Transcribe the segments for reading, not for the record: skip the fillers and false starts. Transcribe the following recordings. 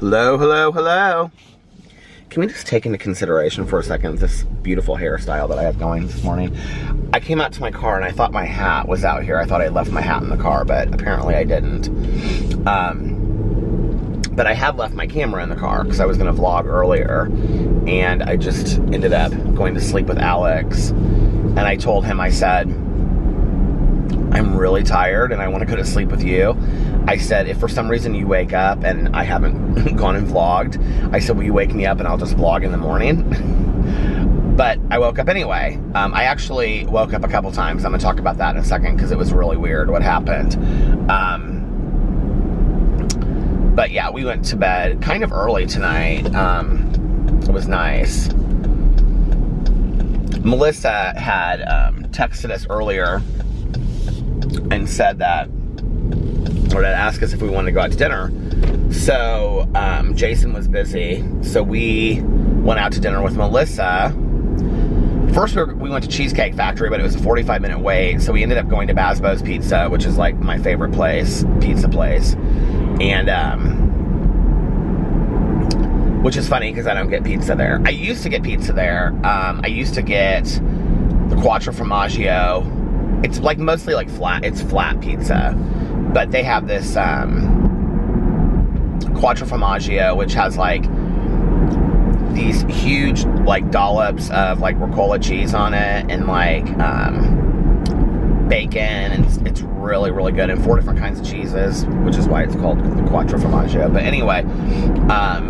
Hello, hello, hello. Can we just take into consideration for a second this beautiful hairstyle that I have going this morning? I came out to my car and I thought my hat was out here. I thought I left my hat in the car, but apparently I didn't. But I have left my camera in the car because I was going to vlog earlier, and I just ended up going to sleep with Alex. And I told him, I said, I'm really tired and I want to go to sleep with you. I said, if for some reason you wake up and I haven't gone and vlogged, I said, will you wake me up and I'll just vlog in the morning? But I woke up anyway. I actually woke up a couple times. I'm going to talk about that in a second because it was really weird what happened. But yeah, we went to bed kind of early tonight. It was nice. Melissa had texted us earlier and said that, or to ask us if we wanted to go out to dinner. So Jason was busy, so we went out to dinner with Melissa. First we went to Cheesecake Factory, but it was a 45-minute wait, so we ended up going to Basbo's Pizza, which is like my favorite pizza place. And which is funny because I don't get pizza there. I used to get pizza there. I used to get the Quattro Formaggio. It's like mostly like flat. It's flat pizza, but they have this Quattro Formaggio, which has like these huge like dollops of like ricotta cheese on it, and like bacon, and it's really, really good, and 4 different kinds of cheeses, which is why it's called the Quattro Formaggio. But anyway,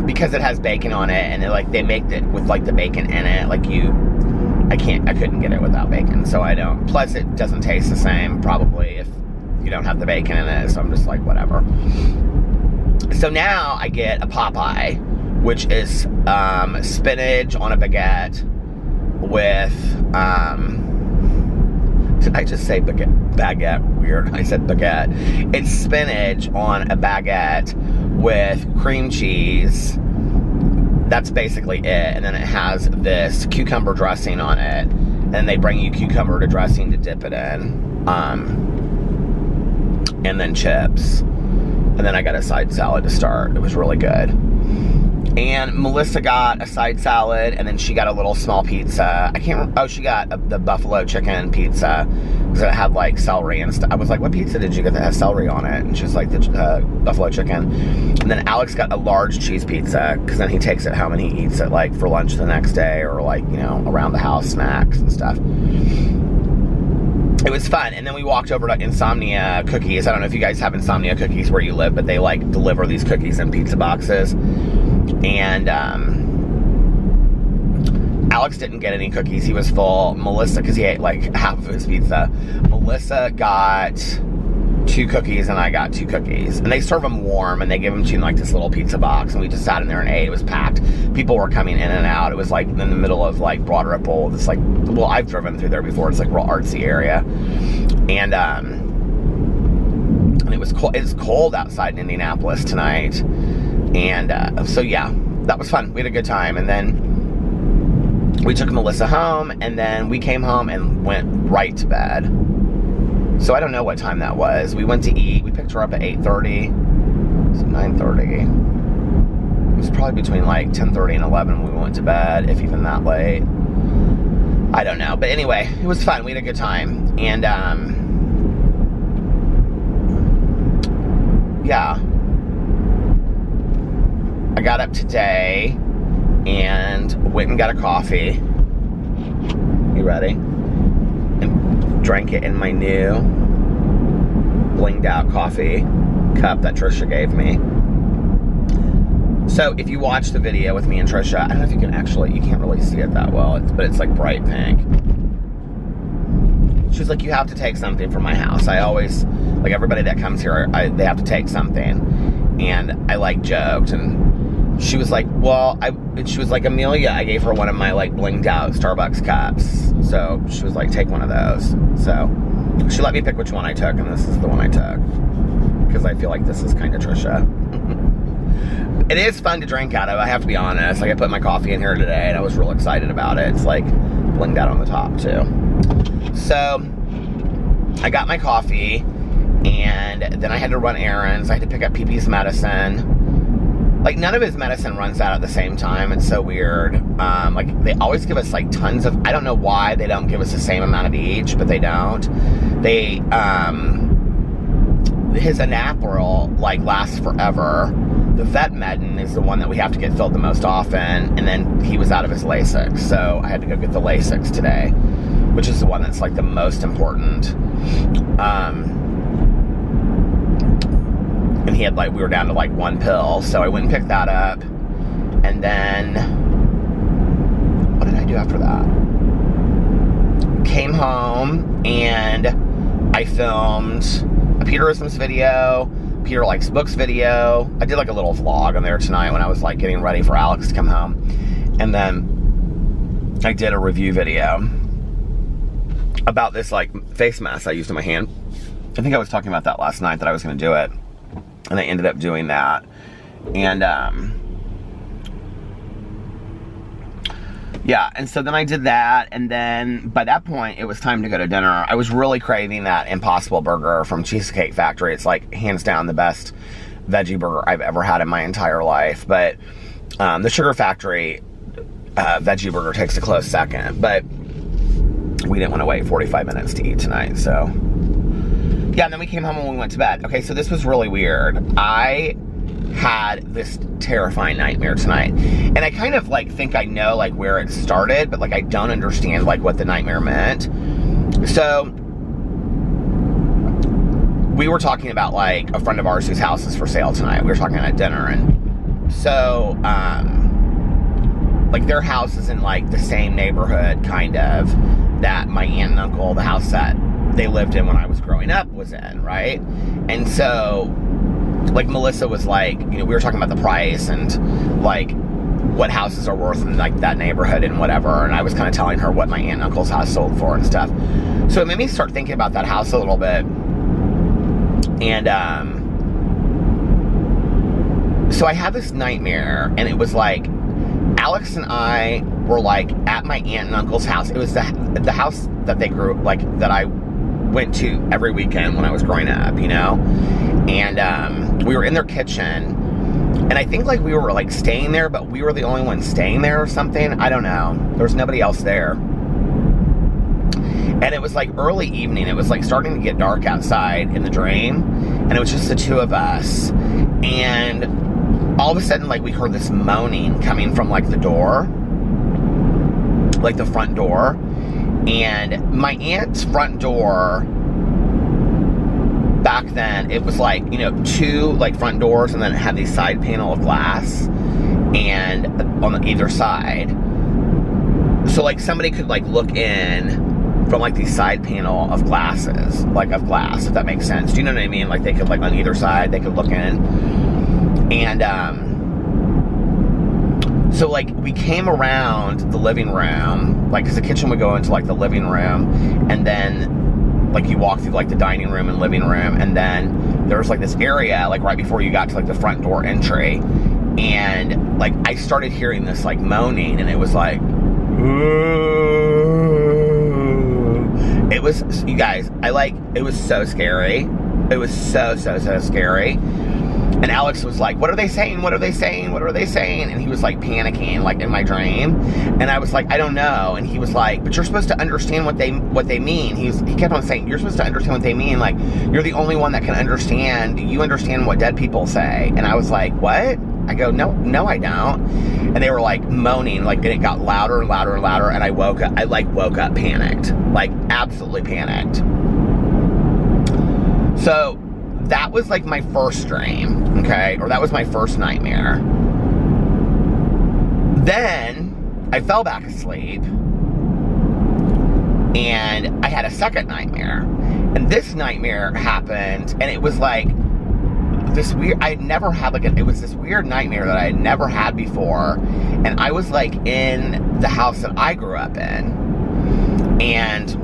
because it has bacon on it, and they make it with like the bacon in it, like I couldn't get it without bacon, so I don't. Plus, it doesn't taste the same, probably, if you don't have the bacon in it, so I'm just like, whatever. So now I get a Popeye, which is spinach on a baguette with, did I just say baguette? Weird, I said baguette. It's spinach on a baguette with cream cheese. That's basically it, and then it has this cucumber dressing on it, and they bring you cucumber to dressing to dip it in, and then chips, and then I got a side salad to start. It was really good. And Melissa got a side salad, and then she got a little small pizza. I can't remember. Oh, she got the buffalo chicken pizza because it had like celery and stuff. I was like, what pizza did you get that has celery on it? And she was like, the buffalo chicken. And then Alex got a large cheese pizza because then he takes it home and he eats it like for lunch the next day, or like, you know, around the house snacks and stuff. It was fun. And then we walked over to Insomnia Cookies. I don't know if you guys have Insomnia Cookies where you live, but they like deliver these cookies in pizza boxes. And Alex didn't get any cookies. He was full. Melissa, because he ate like half of his pizza. Melissa got 2 cookies and I got 2 cookies. And they serve them warm, and they give them to you in like this little pizza box. And we just sat in there and ate. It was packed. People were coming in and out. It was like in the middle of like Broad Ripple. It's like, well, I've driven through there before. It's like real artsy area. And it was cold. It's cold outside in Indianapolis tonight. And so yeah, that was fun. We had a good time. And then we took Melissa home, and then we came home and went right to bed. So I don't know what time that was. We went to eat. We picked her up at 8:30. So 9:30. It was probably between like 10:30 and 11 when we went to bed, if even that late. I don't know. But anyway, it was fun. We had a good time. And yeah. I got up today and went and got a coffee. You ready? And drank it in my new blinged out coffee cup that Trisha gave me. So if you watch the video with me and Trisha, I don't know if you can actually, you can't really see it that well, but it's like bright pink. She's like, you have to take something from my house. I always, like everybody that comes here, they have to take something. And I like joked, and she was like, well, she was like, Amelia, I gave her one of my like blinged out Starbucks cups. So she was like, take one of those. So she let me pick which one I took, and this is the one I took. Because I feel like this is kind of Trisha. It is fun to drink out of, I have to be honest. Like I put my coffee in here today, and I was real excited about it. It's like blinged out on the top too. So I got my coffee, and then I had to run errands. I had to pick up PP's medicine. like, none of his medicine runs out at the same time. It's so weird. Like, they always give us, like, tons of, I don't know why they don't give us the same amount of each, but they don't. They, his Anaparil, like, lasts forever. The vet medin is the one that we have to get filled the most often, and then he was out of his Lasix, so I had to go get the Lasix today, which is the one that's, like, the most important. And he had, like, we were down to, like, 1 pill, so I went and picked that up. And then, what did I do after that? Came home, and I filmed a Peterisms video, Peter Likes Books video. I did, like, a little vlog on there tonight when I was, like, getting ready for Alex to come home. And then I did a review video about this, like, face mask I used in my hand. I think I was talking about that last night, that I was going to do it. And I ended up doing that. And, yeah, and so then I did that, and then by that point, it was time to go to dinner. I was really craving that Impossible Burger from Cheesecake Factory. It's, like, hands down the best veggie burger I've ever had in my entire life. But the Sugar Factory veggie burger takes a close second. But we didn't want to wait 45 minutes to eat tonight, so... Yeah, and then we came home and we went to bed. Okay, so this was really weird. I had this terrifying nightmare tonight. And I kind of, like, think I know, like, where it started, but, like, I don't understand, like, what the nightmare meant. So, we were talking about, like, a friend of ours whose house is for sale tonight. We were talking at dinner, and so, like, their house is in, like, the same neighborhood, kind of, that my aunt and uncle, the house that they lived in when I was growing up, was in, right? And so, like, Melissa was like, you know, we were talking about the price and, like, what houses are worth in, like, that neighborhood and whatever, and I was kind of telling her what my aunt and uncle's house sold for and stuff. So it made me start thinking about that house a little bit. And, so I had this nightmare, and it was like, Alex and I were, like, at my aunt and uncle's house. It was the house that they grew, like, that I went to every weekend when I was growing up, you know? And, we were in their kitchen, and I think, like, we were, like, staying there, but we were the only ones staying there or something. I don't know. There was nobody else there. And it was, like, early evening. It was, like, starting to get dark outside in the dream, and it was just the two of us. And all of a sudden, like, we heard this moaning coming from, like, the door, like, the front door. And my aunt's front door, back then, it was, like, you know, 2, like, front doors, and then it had these side panel of glass, and on either side. So, like, somebody could, like, look in from, like, these side panel of glasses, like, of glass, if that makes sense. Do you know what I mean? Like, they could, like, on either side, they could look in. And, so, like, we came around the living room, like, because the kitchen would go into, like, the living room, and then, like, you walk through, like, the dining room and living room, and then there was, like, this area, like, right before you got to, like, the front door entry, and, like, I started hearing this, like, moaning, and it was like, it was, you guys, it was so scary. It was so scary. And Alex was like, what are they saying? What are they saying? What are they saying? And he was, like, panicking, like, in my dream. And I was like, I don't know. And he was like, but you're supposed to understand what they mean. He kept on saying, you're supposed to understand what they mean. Like, you're the only one that can understand. You understand what dead people say. And I was like, what? I go, no, I don't. And they were, like, moaning, like, and it got louder and louder and louder. And I woke up panicked, like, absolutely panicked. So that was, like, my first dream, okay? Or that was my first nightmare. Then I fell back asleep, and I had a second nightmare. And this nightmare happened, and it was, like, this weird, I had never had, like, it was this weird nightmare that I had never had before. And I was, like, in the house that I grew up in, and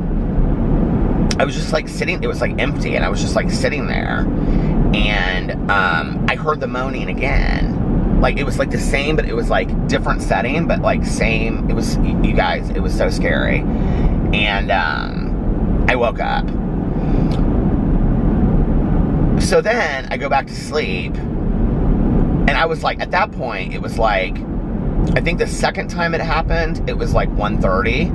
I was just, like, sitting, it was, like, empty, and I was just, like, sitting there, and, I heard the moaning again. Like, it was, like, the same, but it was, like, different setting, but, like, same, it was, you guys, it was so scary. And, I woke up. So then, I go back to sleep, And I was like, at that point, it was like, I think the second time it happened, it was like 1:30.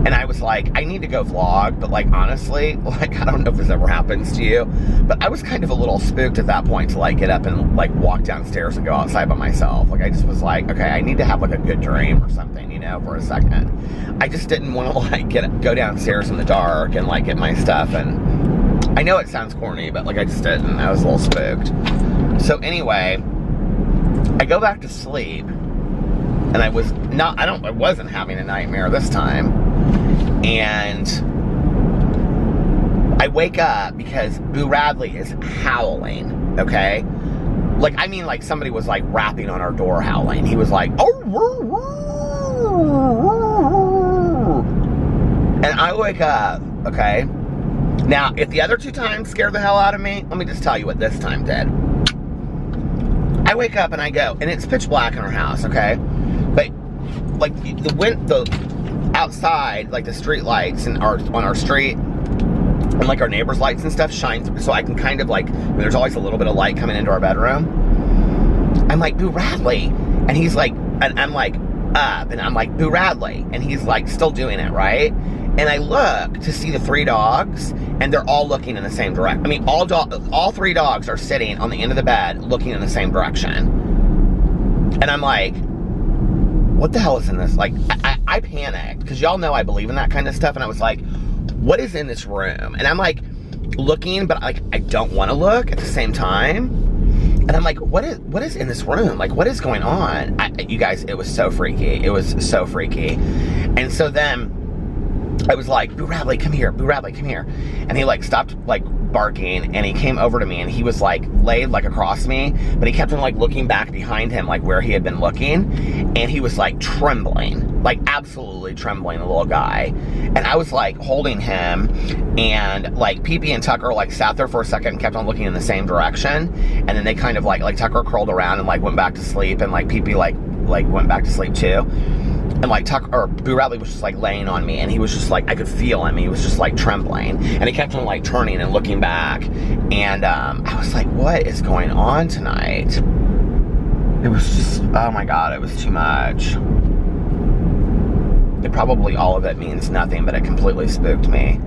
And I was like, I need to go vlog, but like, honestly, like, I don't know if this ever happens to you, but I was kind of a little spooked at that point to like get up and like walk downstairs and go outside by myself. Like, I just was like, okay, I need to have like a good dream or something, you know, for a second. I just didn't want to like go downstairs in the dark and like get my stuff. And I know it sounds corny, but like, I just didn't. I was a little spooked. So anyway, I go back to sleep, and I wasn't having a nightmare this time. And I wake up because Boo Radley is howling, okay? Like, I mean, like, somebody was, like, rapping on our door howling. He was like, oh, woo, woo. And I wake up, okay? Now, if the other 2 times scared the hell out of me, let me just tell you what this time did. I wake up and I go, and it's pitch black in our house, okay? But, like, the outside, like the street lights on our street, and like our neighbors' lights and stuff shine through, so I can kind of like, there's always a little bit of light coming into our bedroom. I'm like, Boo Radley, and he's like, and I'm like, up, and I'm like, Boo Radley, and he's like still doing it, right? And I look to see the 3 dogs, and they're all looking in the same direction. I mean, all 3 dogs are sitting on the end of the bed looking in the same direction. And I'm like, what the hell is in this? Like, I panicked, because y'all know I believe in that kind of stuff, and I was like, what is in this room? And I'm like, looking, but like, I don't want to look at the same time. And I'm like, what is in this room? Like, what is going on? You guys, it was so freaky. It was so freaky. And so then I was like, Boo Radley, come here. Boo Radley, come here. And he like stopped like barking, and he came over to me, and he was like laid like across me, but he kept on like looking back behind him, like where he had been looking, and he was like trembling, like absolutely trembling, the little guy. And I was like holding him, and like Pee-Pee and Tucker like sat there for a second and kept on looking in the same direction, and then they kind of like Tucker curled around and like went back to sleep, and like Pee-Pee like went back to sleep too. And like Boo Radley was just like laying on me, and he was just like, I could feel him. He was just like trembling, and he kept on like turning and looking back. And I was like, what is going on tonight? It was just, oh my God, it was too much. It probably, all of it means nothing, but it completely spooked me.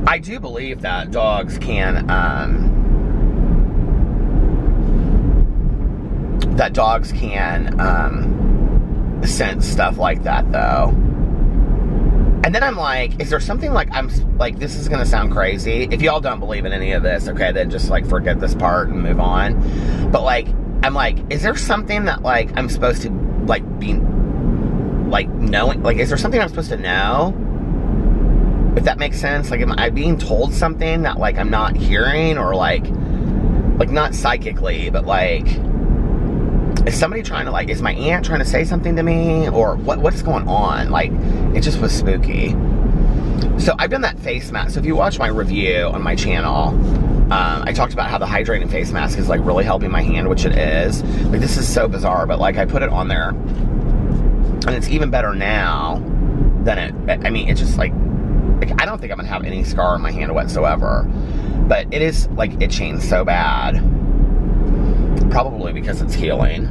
I do believe that dogs can, sense stuff like that, though. And then I'm like, is there something like, I'm like, this is gonna sound crazy. If y'all don't believe in any of this, okay, then just like forget this part and move on. But like, I'm like, is there something that like I'm supposed to like be like knowing? Like, is there something I'm supposed to know? If that makes sense. Like, am I being told something that like I'm not hearing, or like not psychically, but like, is somebody trying to like, is my aunt trying to say something to me, or what's going on? Like, it just was spooky. So I've done that face mask. So if you watch my review on my channel, I talked about how the hydrating face mask is like really helping my hand, which it is. Like, this is so bizarre, but like I put it on there, and it's even better now than I mean, it's just like I don't think I'm gonna have any scar on my hand whatsoever, but it is like itching so bad. Probably because it's healing.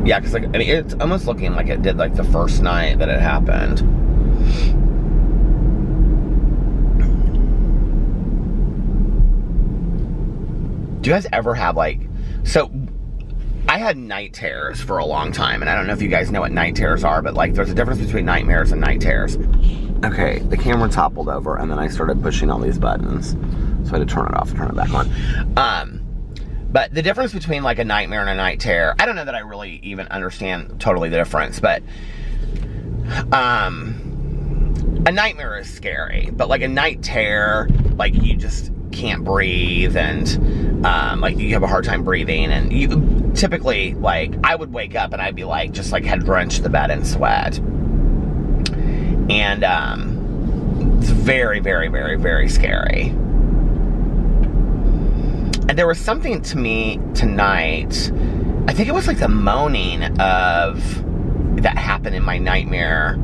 Yeah, because like, I mean, it's almost looking like it did like the first night that it happened. Do you guys ever have like, so I had night terrors for a long time, and I don't know if you guys know what night terrors are, but like there's a difference between nightmares and night terrors. Okay, the camera toppled over, and then I started pushing all these buttons, so I had to turn it off and turn it back on. But the difference between like a nightmare and a night terror, I don't know that I really even understand totally the difference, but a nightmare is scary, but like a night terror, like you just can't breathe, and like you have a hard time breathing, and you typically, like, I would wake up and I'd be like, just like had drenched the bed in sweat. And it's very, very, very, very scary. And there was something to me tonight, I think it was like the moaning of that happened in my nightmare,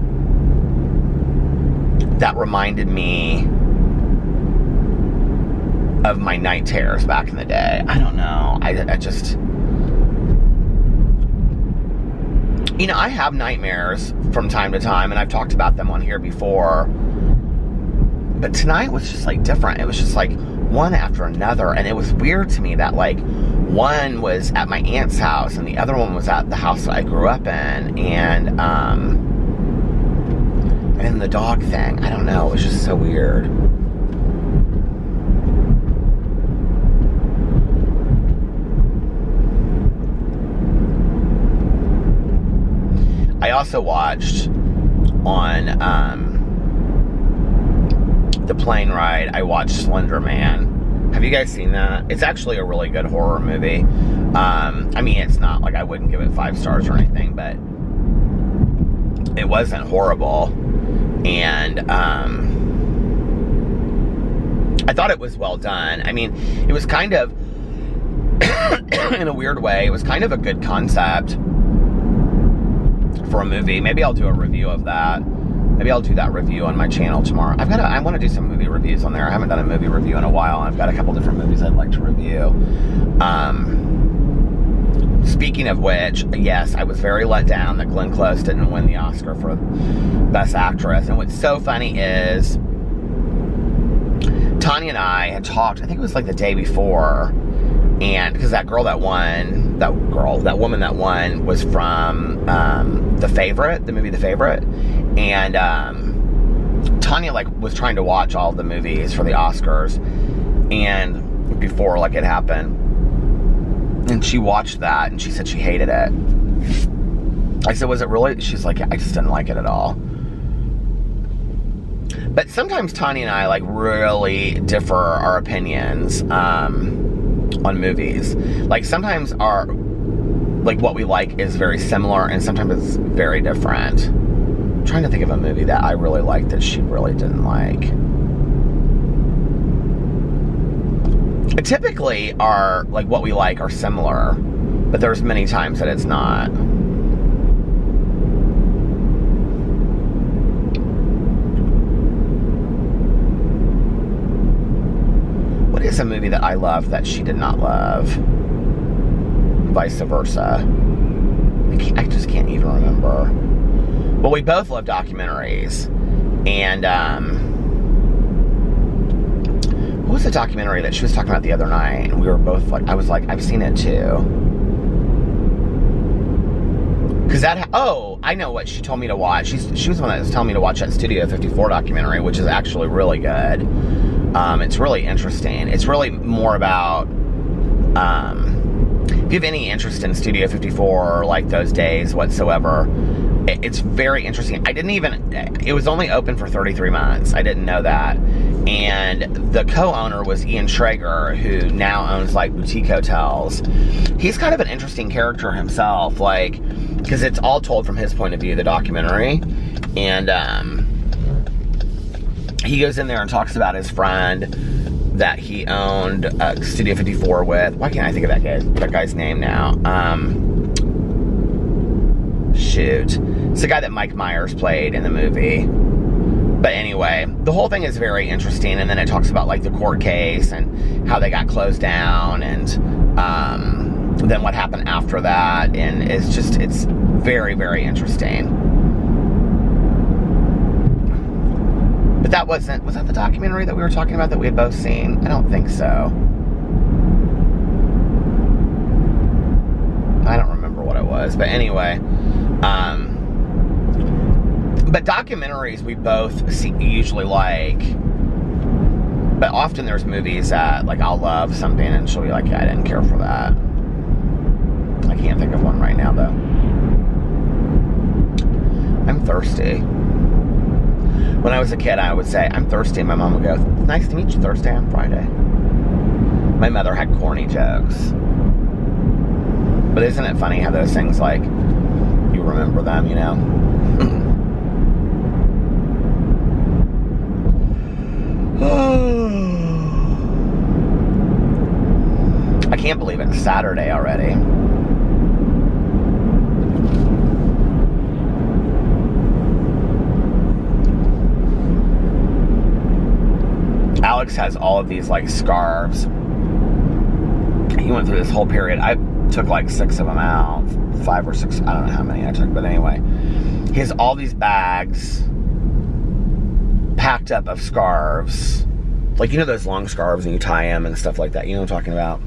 that reminded me of my night terrors back in the day. I don't know. I just, you know, I have nightmares from time to time, and I've talked about them on here before. But tonight was just like different. It was just like one after another, and it was weird to me that like one was at my aunt's house and the other one was at the house that I grew up in, and the dog thing. I don't know. It was just so weird. I also watched on the plane ride, I watched Slender Man. Have you guys seen that? It's actually a really good horror movie. I mean, it's not like I wouldn't give it 5 stars or anything, but it wasn't horrible. And I thought it was well done. I mean, it was kind of, in a weird way, it was kind of a good concept for a movie. Maybe I'll do a review of that. Maybe I'll do that review on my channel tomorrow. I want to do some movie reviews on there. I haven't done a movie review in a while, and I've got a couple different movies I'd like to review. Speaking of which, yes, I was very let down that Glenn Close didn't win the Oscar for Best Actress. And what's so funny is Tanya and I had talked, I think it was like the day before, and because that woman that won was from The Favorite, the movie The Favorite. And Tanya like was trying to watch all the movies for the Oscars, and before like it happened, and she watched that and she said she hated it. I said, was it really? She's like, I just didn't like it at all. But sometimes Tanya and I like really differ our opinions on movies. Like sometimes our, like what we like is very similar, and sometimes it's very different. I'm trying to think of a movie that I really liked that she really didn't like. Typically, our like what we like are similar, but there's many times that it's not. What is a movie that I love that she did not love? Vice versa. I just can't even remember. Well, we both love documentaries, and what was the documentary that she was talking about the other night? And we were both like, I was like, I've seen it too. Because I know what she told me to watch. She was the one that was telling me to watch that Studio 54 documentary, which is actually really good. It's really interesting. It's really more about, if you have any interest in Studio 54 or like those days whatsoever, it's very interesting. It was only open for 33 months. I didn't know that. And the co-owner was Ian Schrager, who now owns like boutique hotels. He's kind of an interesting character himself, like, because it's all told from his point of view, the documentary. And he goes in there and talks about his friend that he owned Studio 54 with. Why can't I think of that guy's name now? Shoot. It's the guy that Mike Myers played in the movie. But anyway, the whole thing is very interesting, and then it talks about like the court case and how they got closed down, and then what happened after that, and it's very, very interesting. But was that the documentary that we were talking about that we had both seen? I don't think so. I don't remember what it was, but anyway, but documentaries we both usually like, but often there's movies that like I'll love something and she'll be like, yeah, I didn't care for that. I can't think of one right now though. I'm thirsty. When I was a kid, I would say, I'm thirsty, and my mom would go, nice to meet you, Thursday on Friday. My mother had corny jokes. But isn't it funny how those things, like, you remember them, you know? I can't believe it's Saturday already. Alex has all of these like scarves. He went through this whole period. I took like 6 of them out, 5 or 6. I don't know how many I took, but anyway, he has all these bags packed up of scarves, like, you know, those long scarves and you tie them and stuff like that. You know what I'm talking about?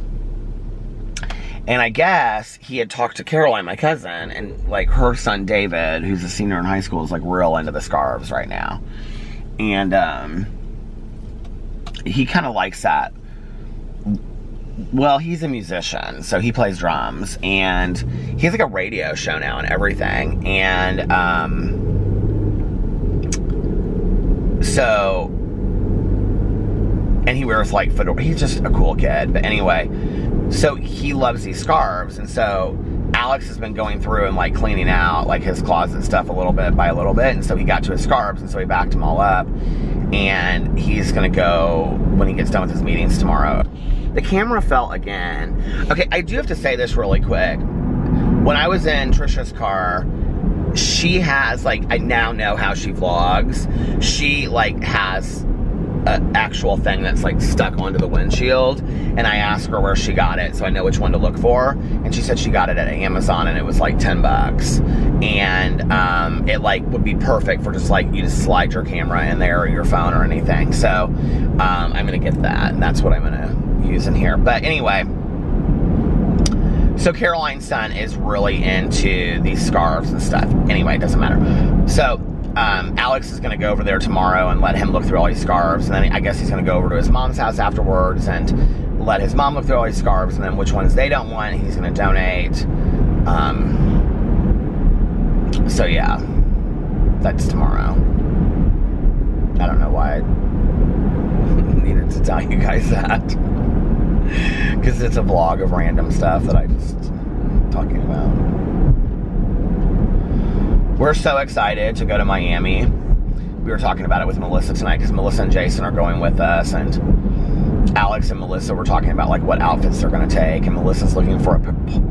And I guess he had talked to Caroline, my cousin, and like her son David, who's a senior in high school, is like real into the scarves right now. And he kind of likes that. Well, he's a musician, so he plays drums, and he has like a radio show now and everything. And and he wears like fedora. He's just a cool kid. But anyway, so he loves these scarves, and so Alex has been going through and like cleaning out like his closet stuff a little bit by a little bit, and so he got to his scarves, and so he backed them all up, and he's gonna go when he gets done with his meetings tomorrow. The camera fell again. Okay, I do have to say this really quick. When I was in Trisha's car, she has like, I now know how she vlogs. She like has an actual thing that's like stuck onto the windshield, and I asked her where she got it so I know which one to look for, and she said she got it at Amazon and it was like $10, and it like would be perfect for just like you just slide your camera in there or your phone or anything. So I'm gonna get that, and that's what I'm gonna use in here. But anyway, so Caroline's son is really into these scarves and stuff. Anyway, it doesn't matter. So Alex is going to go over there tomorrow and let him look through all these scarves, and then I guess he's going to go over to his mom's house afterwards and let his mom look through all these scarves, and then which ones they don't want, he's going to donate. So yeah, that's tomorrow. I don't know why I needed to tell you guys that, because it's a vlog of random stuff that I just talking about. We're so excited to go to Miami. We were talking about it with Melissa tonight, because Melissa and Jason are going with us, and Alex and Melissa were talking about like what outfits they're going to take, and Melissa's looking for a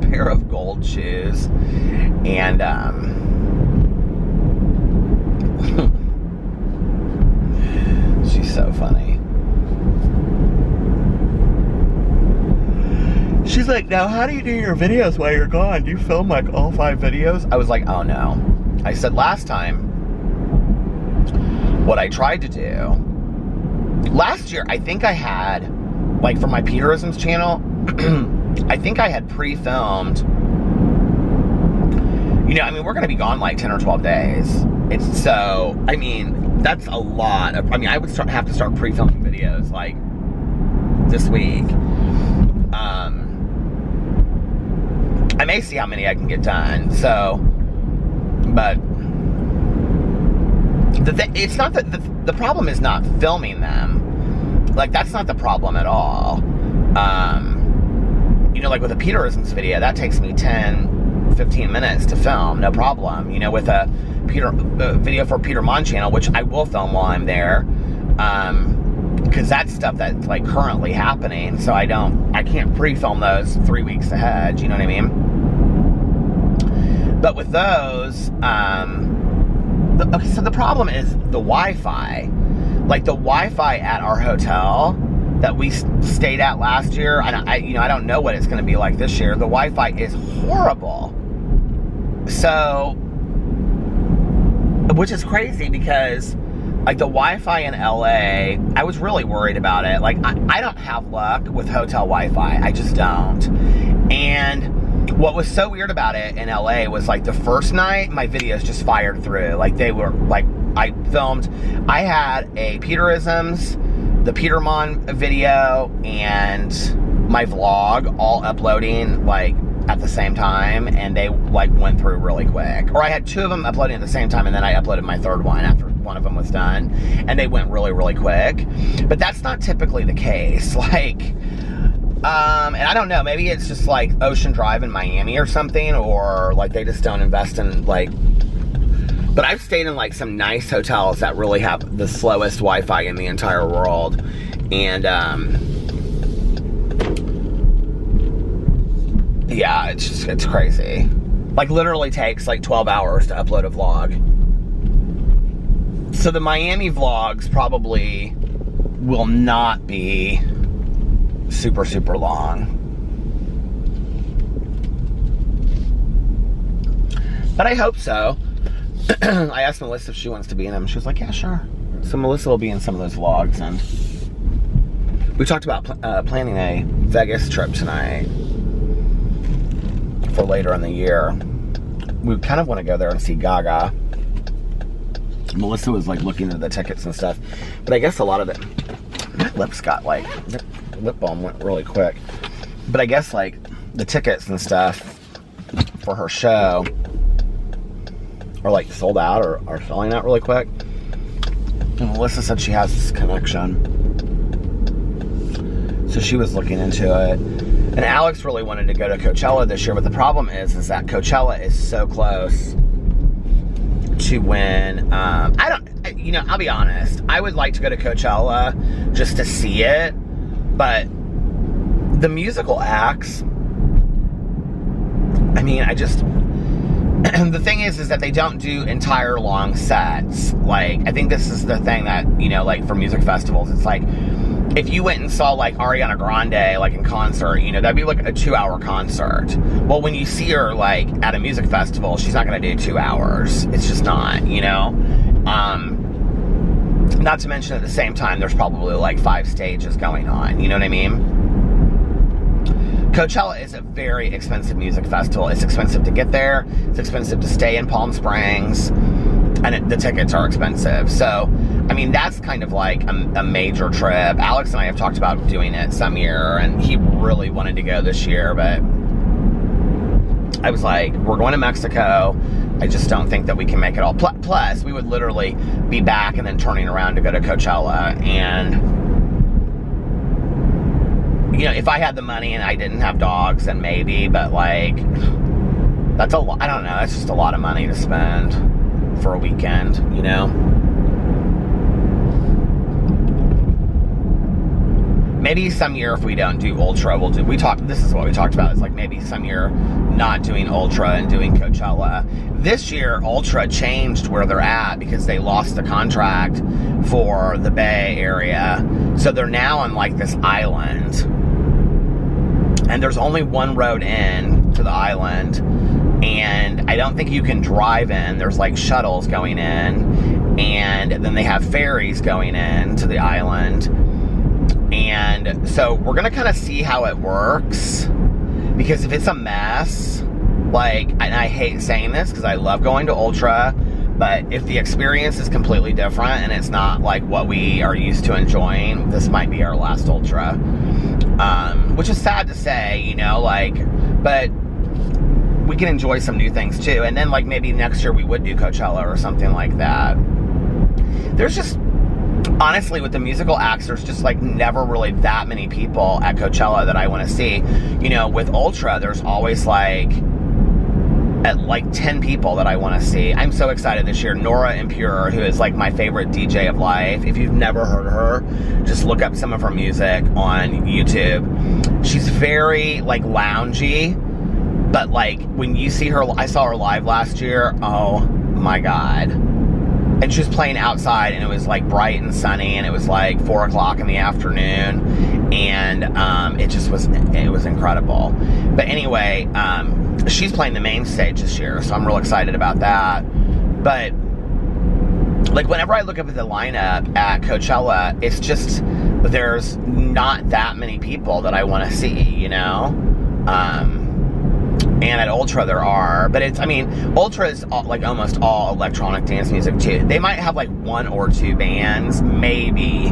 pair of gold shoes, and she's so funny. She's like, now how do you do your videos while you're gone? Do you film like all 5 videos? I was like, oh no. I said last time, what I tried to do, last year, I think I had, like for my Peterisms channel, I think I had pre-filmed, you know, I mean, we're going to be gone like 10 or 12 days. It's so, I mean, that's a lot of, I mean, I would have to start pre-filming videos like this week. I may see how many I can get done, so, but it's not that the problem is not filming them. Like, that's not the problem at all. You know, like with a Peterisms video, that takes me 10, 15 minutes to film, no problem. You know, with a video for Peter Monn channel, which I will film while I'm there, because that's stuff that's like currently happening, so I can't pre-film those 3 weeks ahead, you know what I mean? But with those, okay, so the problem is the Wi-Fi. Like the Wi-Fi at our hotel that we stayed at last year, I don't know what it's going to be like this year. The Wi-Fi is horrible. So, which is crazy because like the Wi-Fi in LA, I was really worried about it. Like I don't have luck with hotel Wi-Fi. I just don't. And what was so weird about it in LA was like the first night, my videos just fired through. Like they were like, I had a Peterisms, the Peter Monn video, and my vlog all uploading like at the same time, and they like went through really quick. Or I had 2 of them uploading at the same time, and then I uploaded my 3rd one after one of them was done, and they went really, really quick. But that's not typically the case. Like, and I don't know, maybe it's just like Ocean Drive in Miami or something, or like they just don't invest in like, but I've stayed in like some nice hotels that really have the slowest Wi-Fi in the entire world, and yeah, it's crazy. Like literally takes like 12 hours to upload a vlog. So the Miami vlogs probably will not be super, super long. But I hope so. I asked Melissa if she wants to be in them. She was like, yeah, sure. So Melissa will be in some of those vlogs. And we talked about planning a Vegas trip tonight for later in the year. We kind of want to go there and see Gaga. Melissa was like looking at the tickets and stuff. But I guess a lot of it, my lips got like, lip balm went really quick. But I guess like the tickets and stuff for her show are like sold out or are selling out really quick. And Melissa said she has this connection. So she was looking into it. And Alex really wanted to go to Coachella this year, but the problem is that Coachella is so close to when, I'll be honest, I would like to go to Coachella just to see it, but the musical acts, I mean, the thing is that they don't do entire long sets. Like, I think this is the thing that, like for music festivals, it's like, if you went and saw like Ariana Grande, like in concert, that'd be like a 2-hour concert. Well, when you see her like at a music festival, she's not going to do 2 hours. It's just not, not to mention at the same time, there's probably like 5 stages going on. You know what I mean? Coachella is a very expensive music festival. It's expensive to get there. It's expensive to stay in Palm Springs. And the tickets are expensive. So, I mean, that's kind of like a major trip. Alex and I have talked about doing it some year, and he really wanted to go this year, but I was like, we're going to Mexico. I just don't think that we can make it all. Plus, we would literally be back and then turning around to go to Coachella. And, if I had the money and I didn't have dogs, then maybe, but like, that's a lot. I don't know. That's just a lot of money to spend for a weekend, Maybe some year if we don't do Ultra, this is what we talked about, is like maybe some year not doing Ultra and doing Coachella. This year, Ultra changed where they're at because they lost the contract for the Bay Area. So they're now on like this island. And there's only one road in to the island. And I don't think you can drive in. There's like shuttles going in, and then they have ferries going in to the island. And so we're gonna kind of see how it works, because if it's a mess, like, and I hate saying this because I love going to Ultra, but if the experience is completely different and it's not like what we are used to enjoying, this might be our last Ultra, which is sad to say, but we can enjoy some new things too. And then like maybe next year we would do Coachella or something like that. There's just, honestly, with the musical acts, there's just like never really that many people at Coachella that I want to see. With Ultra, there's always like 10 people that I want to see. I'm so excited this year. Nora Impure, who is like my favorite DJ of life. If you've never heard her, just look up some of her music on YouTube. She's very like loungy. But like when you see her, I saw her live last year. Oh my God. And she was playing outside, and it was like bright and sunny, and it was like 4 o'clock in the afternoon. And it was incredible. But anyway, she's playing the main stage this year, so I'm real excited about that. But like whenever I look up at the lineup at Coachella, it's just, there's not that many people that I want to see, and at Ultra there are, but Ultra is like almost all electronic dance music too. They might have like 1 or 2 bands, maybe.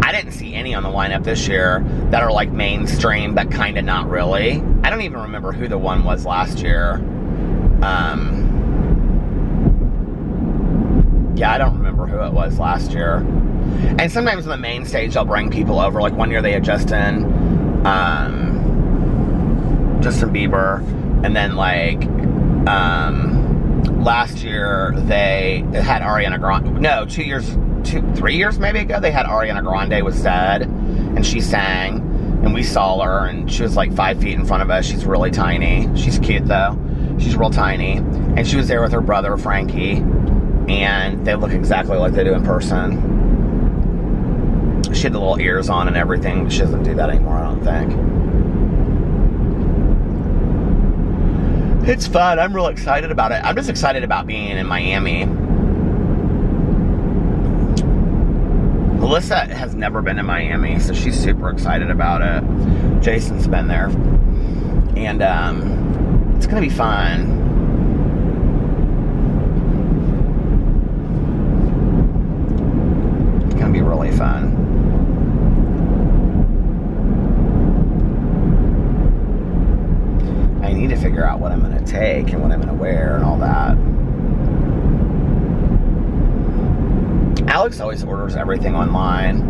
I didn't see any on the lineup this year that are like mainstream, but kind of not really. I don't even remember who the one was last year. Yeah, I don't remember who it was last year. And sometimes on the main stage they'll bring people over. Like one year they had Justin Bieber, and then like last year they had Ariana Grande. No, 3 years maybe ago, they had Ariana Grande with Zed, and she sang, and we saw her, and she was like 5 feet in front of us. She's really tiny. She's cute though. She's real tiny, and she was there with her brother Frankie, and they look exactly like they do in person. she had the little ears on and everything, but she doesn't do that anymore, I don't think. It's fun. I'm real excited about it. I'm just excited about being in Miami. Melissa has never been to Miami, so she's super excited about it. Jason's been there. And it's going to be fun. It's going to be really fun. I need to figure out what I'm going to take and what I'm going to wear and all that. Alex always orders everything online.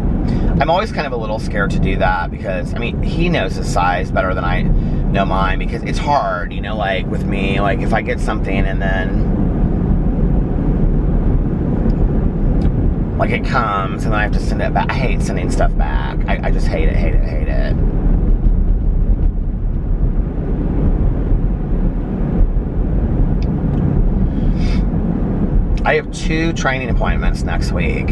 I'm always kind of a little scared to do that because, I mean, he knows his size better than I know mine, because it's hard, you know, like with me, like if I get something and then like it comes and then I have to send it back. I hate sending stuff back. I just hate it. I have 2 training appointments next week.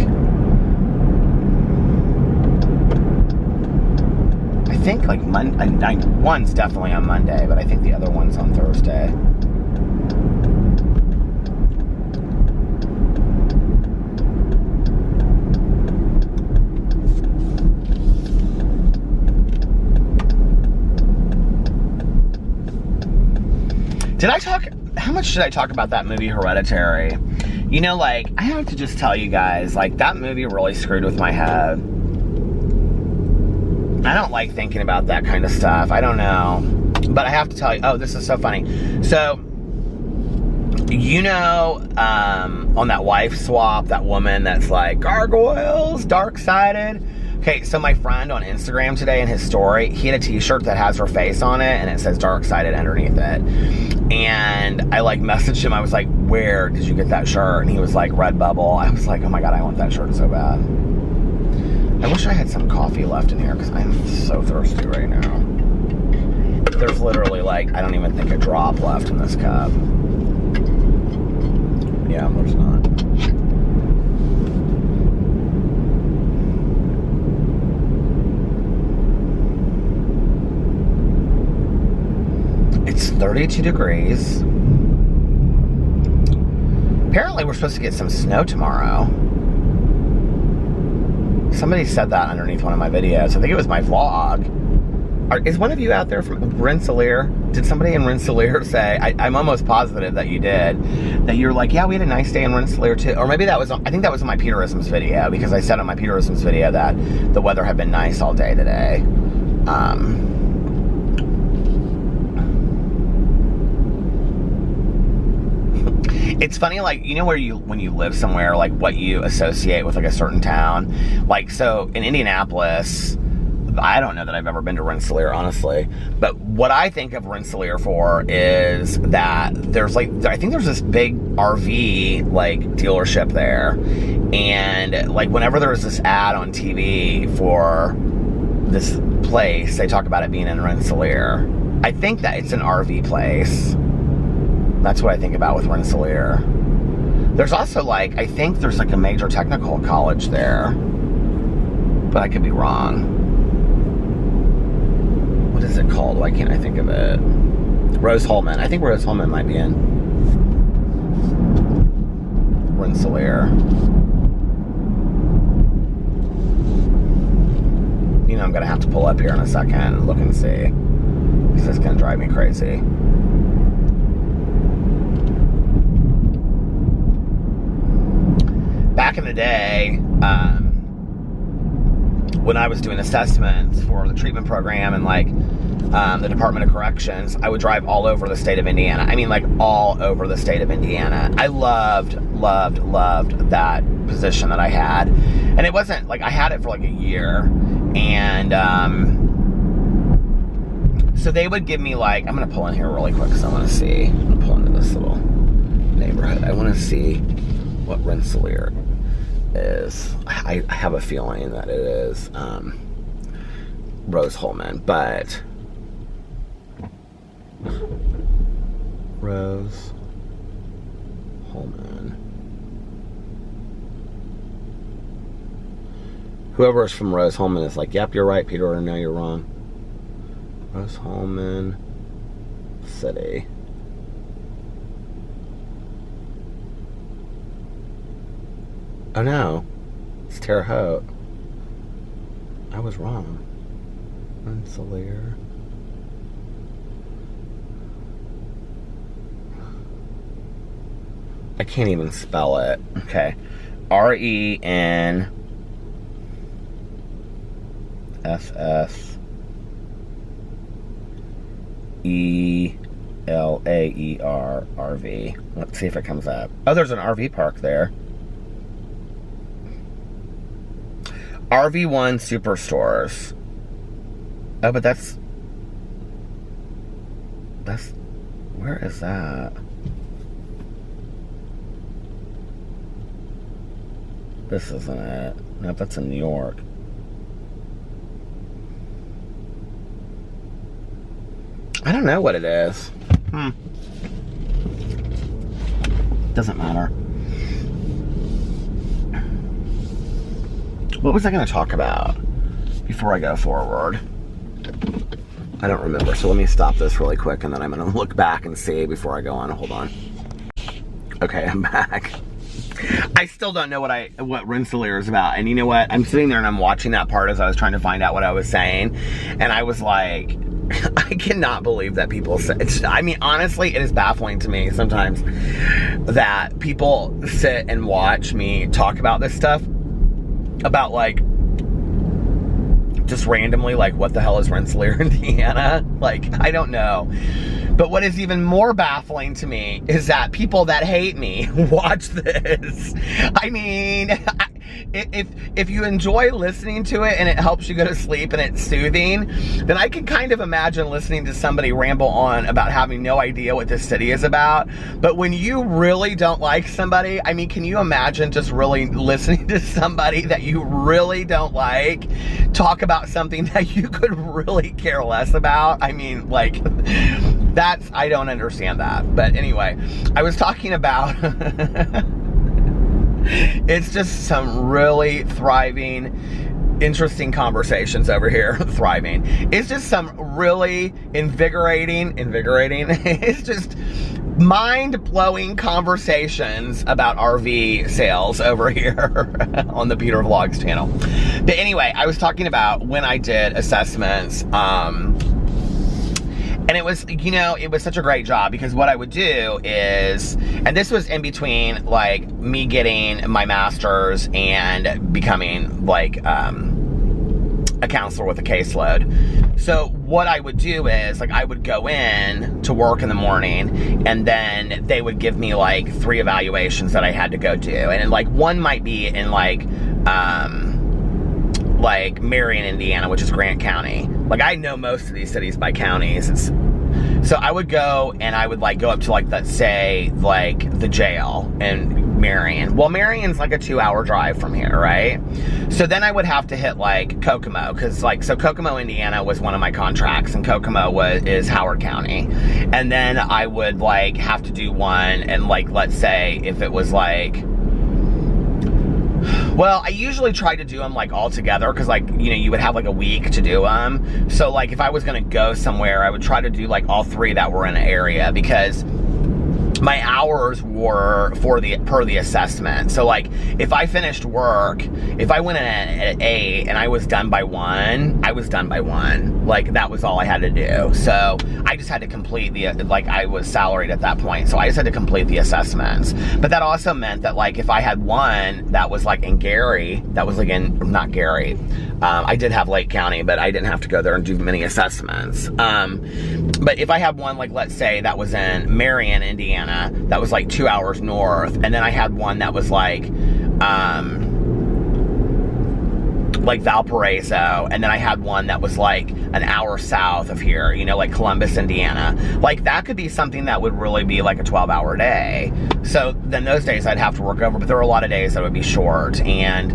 I think like one's definitely on Monday, but I think the other one's on Thursday. How much should I talk about that movie Hereditary? You know, like, I have to just tell you guys, like, that movie really screwed with my head. I don't like thinking about that kind of stuff. I don't know. But I have to tell you, oh, this is so funny. So, you know, on that wife swap, that woman that's like, gargoyles, dark-sided. Okay, so my friend on Instagram today in his story, he had a t-shirt that has her face on it, and it says dark-sided underneath it. And I, like, messaged him. I was like, where did you get that shirt? And he was like, Redbubble. I was like, oh my God, I want that shirt so bad. I wish I had some coffee left in here because I'm so thirsty right now. There's literally, like, I don't even think a drop left in this cup. Yeah, there's not. It's 32 degrees. Apparently we're supposed to get some snow tomorrow. Somebody said that underneath one of my videos. I think it was my vlog. Is one of you out there from Rensselaer? Did somebody in Rensselaer say, I'm almost positive that you did, that you're like, yeah, we had a nice day in Rensselaer too. Or maybe that was, I think that was in my Peterisms video, because I said on my Peterisms video that the weather had been nice all day today. It's funny, like, you know, when you live somewhere, like what you associate with like a certain town. Like, so in Indianapolis, I don't know that I've ever been to Rensselaer, honestly. But what I think of Rensselaer for is that there's like, I think there's this big RV like dealership there. And like whenever there was this ad on TV for this place, they talk about it being in Rensselaer. I think that it's an RV place. That's what I think about with Rensselaer. There's also like, I think there's like a major technical college there. But I could be wrong. What is it called? Why can't I think of it? Rose-Hulman. I think Rose-Hulman might be in Rensselaer. You know, I'm going to have to pull up here in a second and look and see. Because it's going to drive me crazy. Back in the day, when I was doing assessments for the treatment program and like the Department of Corrections, I would drive all over the state of Indiana. I mean, like all over the state of Indiana. I loved that position that I had. And it wasn't like, I had it for like a year. And so they would give me like, I'm going to pull in here really quick because I want to see. I'm going to pull into this little neighborhood. I want to see what Rensselaer is. I have a feeling that it is Rose-Hulman, but Rose-Hulman. Whoever is from Rose-Hulman is like, yep, you're right, Peter, or no, you're wrong. Rose-Hulman City. Oh no, it's Terre Haute. I was wrong. Rensselaer. I can't even spell it. Okay. RENSSELAER RV. Let's see if it comes up. Oh, there's an RV park there. RV1 Superstores. Oh, but that's... Where is that? This isn't it. Nope, that's in New York. I don't know what it is. Doesn't matter. What was I going to talk about before I go forward? I don't remember, so let me stop this really quick and then I'm going to look back and see before I go on. Hold on. Okay, I'm back. I still don't know what Rensselaer is about. And you know what? I'm sitting there and I'm watching that part as I was trying to find out what I was saying. And I was like, I cannot believe that people say, I mean, honestly, it is baffling to me sometimes that people sit and watch me talk about this stuff. About like, just randomly, like, what the hell is Rensselaer, Indiana? Like, I don't know. But what is even more baffling to me is that people that hate me watch this. I mean, if you enjoy listening to it and it helps you go to sleep and it's soothing, then I can kind of imagine listening to somebody ramble on about having no idea what this city is about. But when you really don't like somebody, I mean, can you imagine just really listening to somebody that you really don't like talk about something that you could really care less about? I mean, like, I don't understand that. But anyway, I was talking about it's just some really thriving, interesting conversations over here. Thriving. It's just some really invigorating, it's just mind-blowing conversations about RV sales over here on the Peter Vlogs channel. But anyway, I was talking about when I did assessments, and it was, you know, it was such a great job because what I would do is, and this was in between, like, me getting my master's and becoming, like, a counselor with a caseload. So what I would do is, like, I would go in to work in the morning and then they would give me, like, 3 evaluations that I had to go do. And, like, one might be in, like Marion, Indiana, which is Grant County. Like, I know most of these cities by counties. So I would go and I would, like, go up to, like, let's say, like, the jail in Marion. Well, Marion's like a 2-hour drive from here, right? So then I would have to hit, like, Kokomo, because, like, so Kokomo, Indiana was one of my contracts, and Kokomo is Howard County. And then I would, like, have to do one, and, like, let's say if it was, like, well, I usually try to do them, like, all together, because, like, you know, you would have, like, a week to do them. So, like, if I was going to go somewhere, I would try to do, like, all 3 that were in an area, because my hours were per the assessment. So, like, if I finished work, if I went in at 8 and I was done by 1, I was done by 1. Like, that was all I had to do. So I just had to complete like, I was salaried at that point, so I just had to complete the assessments. But that also meant that, like, if I had one that was, like, in Gary, that was, like, not Gary. I did have Lake County, but I didn't have to go there and do many assessments. But if I had one, like, let's say that was in Marion, Indiana, that was, like, 2 hours north, and then I had one that was, like Valparaiso, and then I had one that was, like, an hour south of here, you know, like Columbus, Indiana. Like, that could be something that would really be, like, a 12-hour day. So then those days I'd have to work over, but there were a lot of days that would be short, and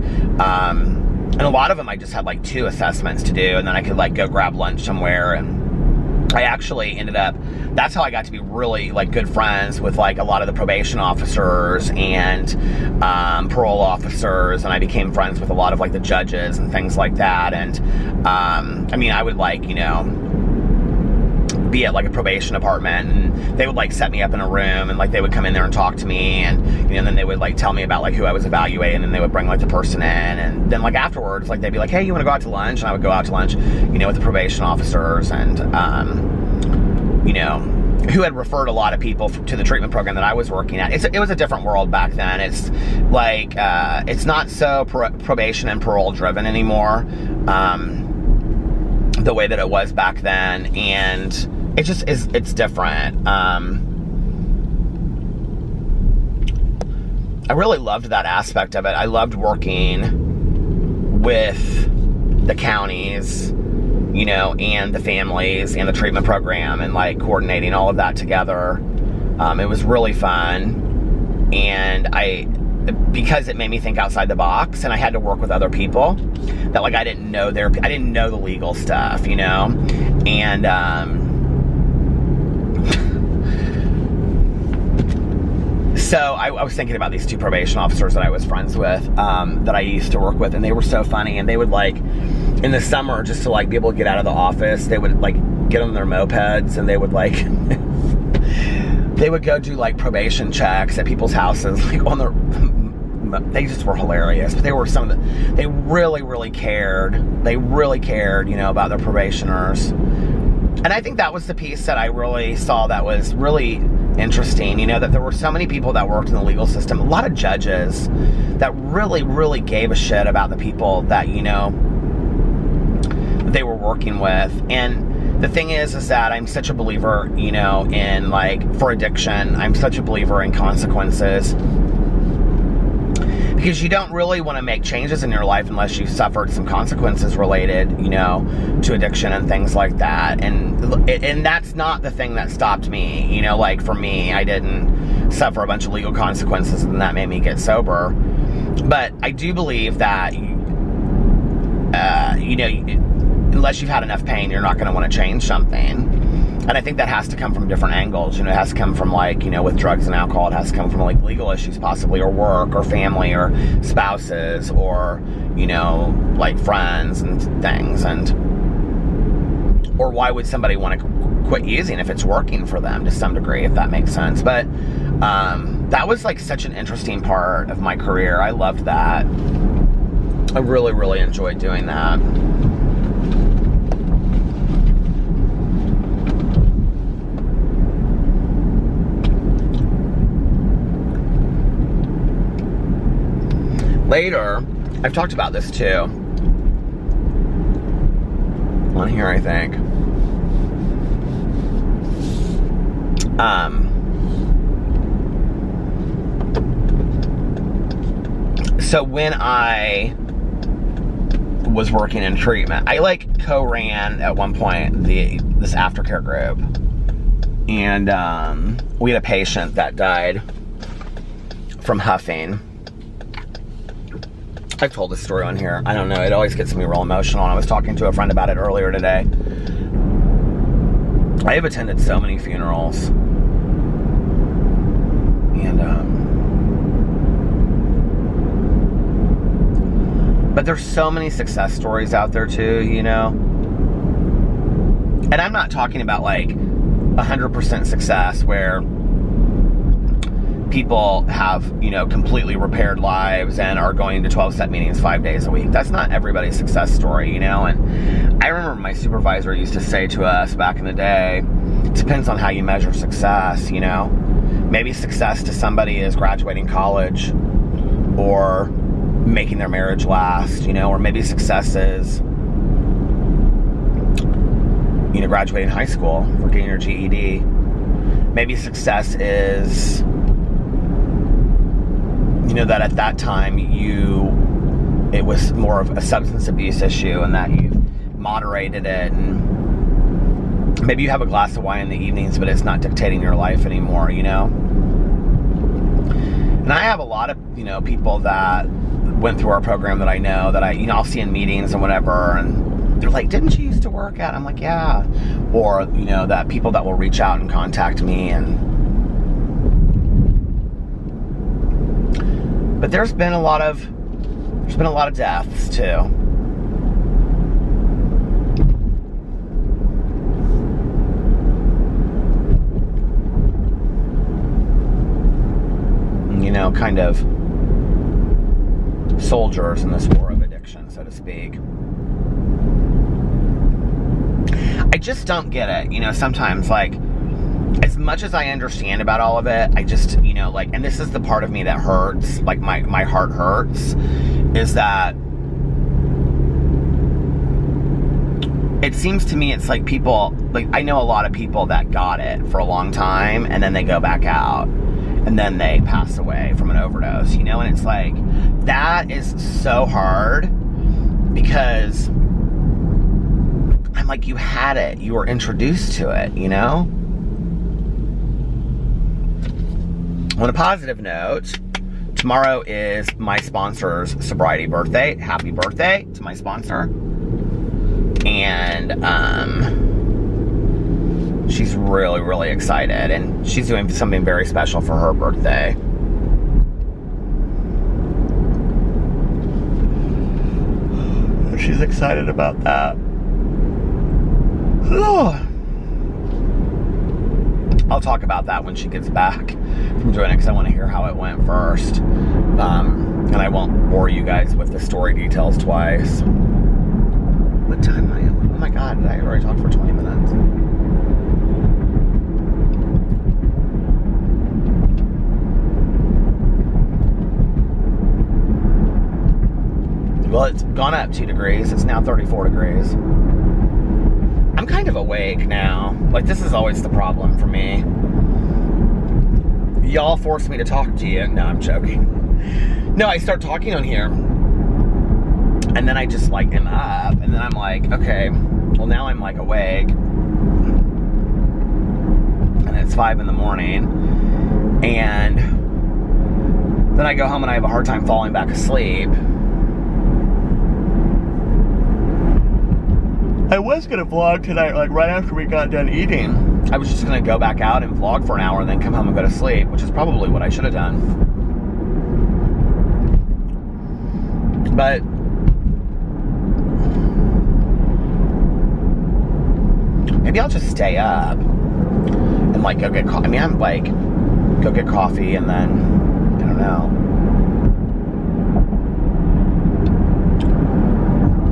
a lot of them I just had, like, 2 assessments to do, and then I could, like, go grab lunch somewhere and I actually ended up, that's how I got to be really like good friends with like a lot of the probation officers and parole officers, and I became friends with a lot of like the judges and things like that. And I mean, I would like, you know, be at like a probation department, and they would like set me up in a room, and like they would come in there and talk to me, and you know, and then they would like tell me about like who I was evaluating, and they would bring like the person in, and then like afterwards, like they'd be like, hey, you want to go out to lunch? And I would go out to lunch, you know, with the probation officers, and you know, who had referred a lot of people to the treatment program that I was working at. It was a different world back then. It's like it's not so probation and parole driven anymore, the way that it was back then, and it just is, it's different. I really loved that aspect of it. I loved working with the counties, you know, and the families and the treatment program, and like coordinating all of that together. It was really fun, and because it made me think outside the box, and I had to work with other people that like I didn't know the legal stuff, you know, and so I was thinking about these two probation officers that I was friends with, that I used to work with, and they were so funny, and they would like, in the summer, just to like be able to get out of the office, they would like get on their mopeds, and they would like, they would go do like probation checks at people's houses, like on their, they just were hilarious, but they were they really cared, you know, about their probationers. And I think that was the piece that I really saw that was really interesting, you know, that there were so many people that worked in the legal system, a lot of judges that really gave a shit about the people that, you know, they were working with. And the thing is that I'm such a believer, you know, in like, for addiction, I'm such a believer in consequences, because you don't really want to make changes in your life unless you've suffered some consequences related, you know, to addiction and things like that. And that's not the thing that stopped me, you know, like for me, I didn't suffer a bunch of legal consequences and that made me get sober. But I do believe that, you know, unless you've had enough pain, you're not going to want to change something. And I think that has to come from different angles. You know, it has to come from like, you know, with drugs and alcohol, it has to come from like legal issues possibly, or work, or family, or spouses, or, you know, like friends and things. And, or why would somebody want to quit using if it's working for them to some degree, if that makes sense. But that was like such an interesting part of my career. I loved that. I really enjoyed doing that. Later, I've talked about this too on here, I think. So when I was working in treatment, I like co-ran at one point this aftercare group, and we had a patient that died from huffing. I've told this story on here. I don't know. It always gets me real emotional. And I was talking to a friend about it earlier today. I have attended so many funerals. And, but there's so many success stories out there too, you know? And I'm not talking about like 100% success where people have, you know, completely repaired lives and are going to 12-step meetings 5 days a week. That's not everybody's success story, you know? And I remember my supervisor used to say to us back in the day, it depends on how you measure success, you know? Maybe success to somebody is graduating college or making their marriage last, you know? Or maybe success is, you know, graduating high school or getting your GED. Maybe success is, you know, that at that time it was more of a substance abuse issue, and that you moderated it, and maybe you have a glass of wine in the evenings, but it's not dictating your life anymore, you know? And I have a lot of, you know, people that went through our program that I know, that you know, I'll see in meetings and whatever, and they're like, didn't you used to work at? I'm like, yeah. Or, you know, that people that will reach out and contact me. But there's been a lot of deaths too. You know, kind of soldiers in this war of addiction, so to speak. I just don't get it. You know, sometimes, like, as much as I understand about all of it, I just, you know, like, and this is the part of me that hurts, like, my heart hurts, is that it seems to me it's like people, like, I know a lot of people that got it for a long time, and then they go back out, and then they pass away from an overdose, you know, and it's like, that is so hard, because I'm like, you had it, you were introduced to it, you know? On a positive note, tomorrow is my sponsor's sobriety birthday. Happy birthday to my sponsor. And she's really, really excited. And she's doing something very special for her birthday. She's excited about that. I'll talk about that when she gets back from doing it, because I want to hear how it went first. And I won't bore you guys with the story details twice. What time am I on? Oh my god, did I already talk for 20 minutes? Well, it's gone up 2 degrees. It's now 34 degrees. I'm kind of awake now. Like, this is always the problem for me. Y'all force me to talk to you. No, I'm joking. No, I start talking on here, and then I just, like, am up, and then I'm like, okay, well, now I'm, like, awake, and it's 5 in the morning, and then I go home and I have a hard time falling back asleep. I was going to vlog tonight, like, right after we got done eating. I was just going to go back out and vlog for an hour and then come home and go to sleep, which is probably what I should have done. But maybe I'll just stay up and, like, go get coffee. I mean, I'm, like, go get coffee and then, I don't know.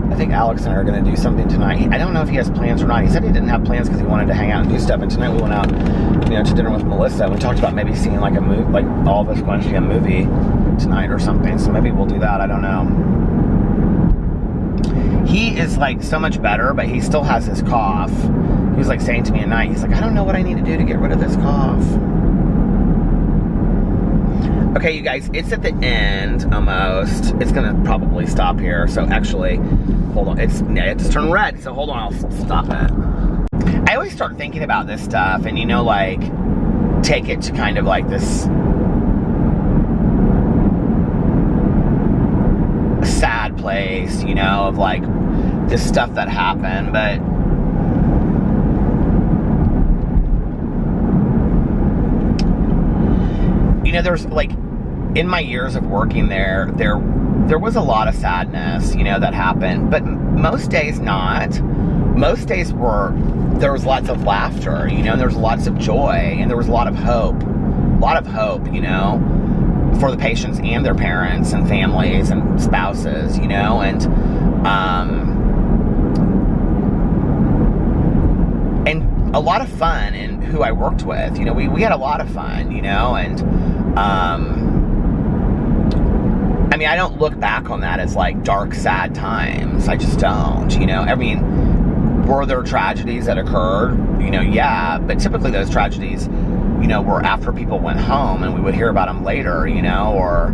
I think Alex and I are going to do something tonight. I don't know if he has plans or not. He said he didn't have plans because he wanted to hang out and do stuff. And tonight we went out, you know, to dinner with Melissa. We talked about maybe seeing, like, a movie, like, all of us going to see a movie tonight or something. So maybe we'll do that. I don't know. He is, like, so much better, but he still has his cough. He was, like, saying to me at night, he's like, I don't know what I need to do to get rid of this cough. Okay, you guys, it's at the end, almost. It's gonna probably stop here, so actually, hold on, it just turned red, so hold on, I'll stop it. I always start thinking about this stuff, and, you know, like, take it to kind of, like, this sad place, you know, of, like, this stuff that happened, but you know, there's, like, in my years of working there was a lot of sadness, you know, that happened, but most days not. Most days there was lots of laughter, you know, and there was lots of joy, and there was a lot of hope, you know, for the patients and their parents and families and spouses, you know, and a lot of fun in who I worked with, you know, we had a lot of fun, you know, and I mean, I don't look back on that as, like, dark, sad times. I just don't, you know. I mean, were there tragedies that occurred? You know, yeah, but typically those tragedies, you know, were after people went home, and we would hear about them later, you know, or,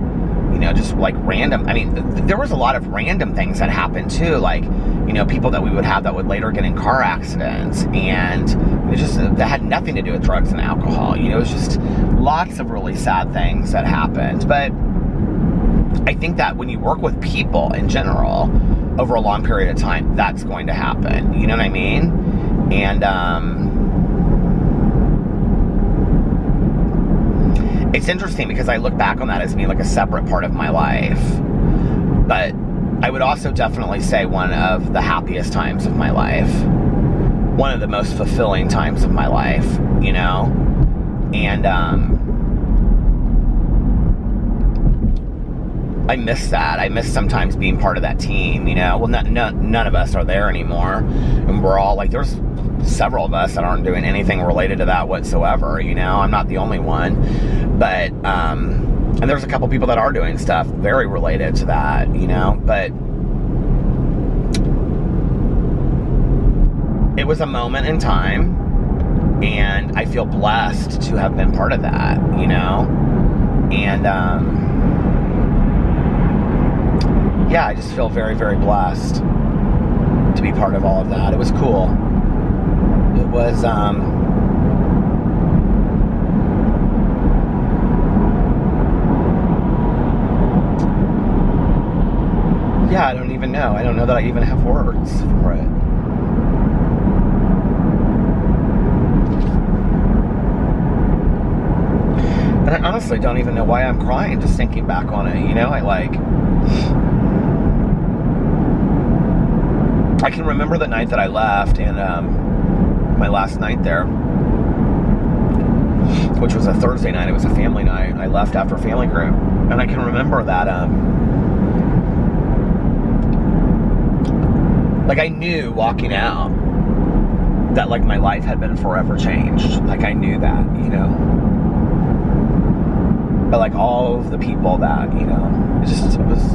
you know, just, like, random. I mean, there was a lot of random things that happened, too, like, you know, people that we would have that would later get in car accidents, and it just, that had nothing to do with drugs and alcohol, you know. It was just lots of really sad things that happened. But I think that when you work with people in general, over a long period of time, that's going to happen. You know what I mean? And it's interesting because I look back on that as being like a separate part of my life. But I would also definitely say one of the happiest times of my life. One of the most fulfilling times of my life, you know? And I miss that. I miss sometimes being part of that team, you know? Well, none of us are there anymore. And we're all like, there's several of us that aren't doing anything related to that whatsoever, you know? I'm not the only one. But, and there's a couple people that are doing stuff very related to that, you know? But it was a moment in time, and I feel blessed to have been part of that, you know? And, yeah, I just feel very, very blessed to be part of all of that. It was cool. It was, yeah, I don't even know. I don't know that I even have words for it. And I honestly don't even know why I'm crying just thinking back on it, you know? I can remember the night that I left, and my last night there, which was a Thursday night. It was a family night. I left after family group, and I can remember that like I knew walking out that like my life had been forever changed. Like I knew that, you know. But like all of the people that, you know, it was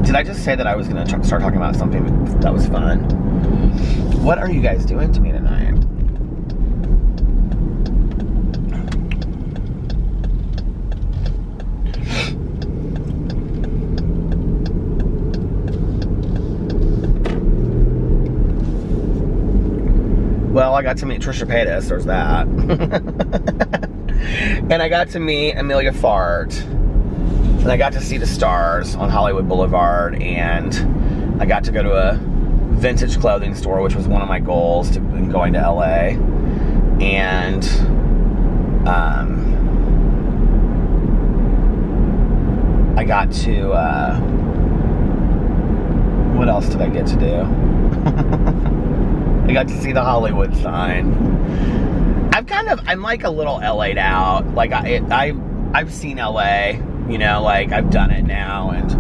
Did I just say that I was going to start talking about something that was fun? What are you guys doing to me tonight? Well, I got to meet Trisha Paytas, there's that. And I got to meet Amelia Fart. And I got to see the stars on Hollywood Boulevard. And I got to go to a vintage clothing store, which was one of my goals in going to LA. And I got to, what else did I get to do? I got to see the Hollywood sign. I'm like a little LA'd out. Like I've seen LA, you know, like I've done it now. And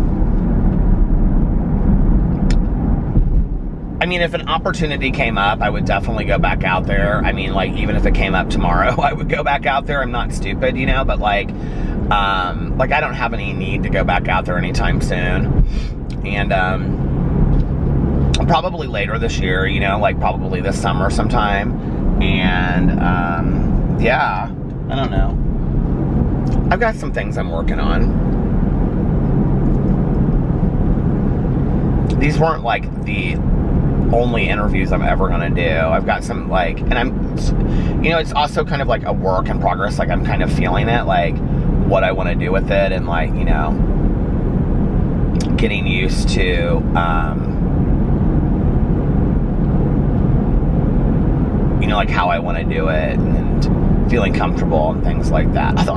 I mean, if an opportunity came up, I would definitely go back out there. I mean, like even if it came up tomorrow, I would go back out there. I'm not stupid, you know, but like I don't have any need to go back out there anytime soon. And, probably later this year, you know, like probably this summer sometime. And, yeah, I don't know. I've got some things I'm working on. These weren't like the only interviews I'm ever gonna do. I've got some like, and I'm, you know, it's also kind of like a work in progress. Like I'm kind of feeling it, like what I want to do with it, and like, you know, getting used to, you know, like how I want to do it and feeling comfortable and things like that. Although